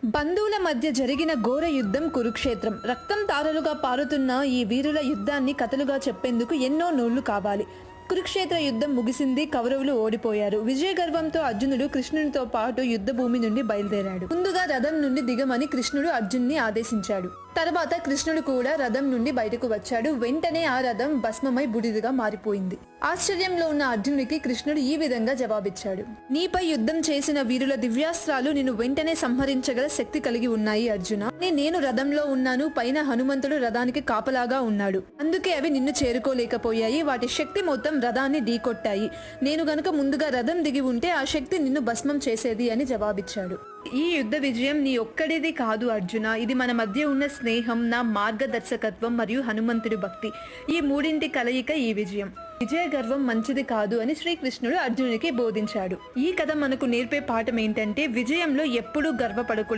బంధువుల మధ్య జరిగిన ఘోర యుద్ధం కురుక్షేత్రం. రక్తం తారలుగా పారుతున్న ఈ వీరుల యుద్ధాన్ని కథలుగా చెప్పేందుకు ఎన్నో నోళ్లు కావాలి. కురుక్షేత్ర యుద్ధం ముగిసింది. కౌరవులు ఓడిపోయారు. విజయ గర్వంతో అర్జునుడు కృష్ణునితో పాటు యుద్ధ భూమి నుండి బయలుదేరాడు. ముందుగా రథం నుండి దిగమని కృష్ణుడు అర్జున్ని ఆదేశించాడు. తర్వాత కృష్ణుడు కూడా రథం నుండి బయటకు వచ్చాడు. వెంటనే ఆ రథం భస్మమై బూడిదగా మారిపోయింది. ఆశ్చర్యంలో ఉన్న అర్జునుడికి కృష్ణుడు ఈ విధంగా జవాబిచ్చాడు: నీపై యుద్ధం చేసిన వీరుల దివ్యాస్త్రాలు నిన్ను వెంటనే సంహరించగల శక్తి కలిగి ఉన్నాయి అర్జున. నేను రథంలో ఉన్నాను. పైన హనుమంతుడు రథానికి కాపలాగా ఉన్నాడు. అందుకే అవి నిన్ను చేరుకోలేకపోయాయి. వాటి శక్తి మొత్తం రథాన్ని ఢీకొట్టాయి. నేను గనుక ముందుగా రథం దిగి ఉంటే ఆ శక్తి నిన్ను భస్మం చేసేది అని జవాబిచ్చాడు. ఈ యుద్ధ విజయం నీ ఒక్కడిది కాదు అర్జున. ఇది మన మధ్య ఉన్న స్నేహం, నా మార్గదర్శకత్వం మరియు హనుమంతుడి భక్తి. ఈ మూడింటి కలయిక ఈ విజయం. విజయ గర్వం మంచిది కాదు అని శ్రీకృష్ణుడు అర్జునుడికి బోధించాడు. ఈ కథ మనకు నేర్పే పాఠం ఏంటంటే విజయంలో ఎప్పుడూ గర్వపడకూడదు.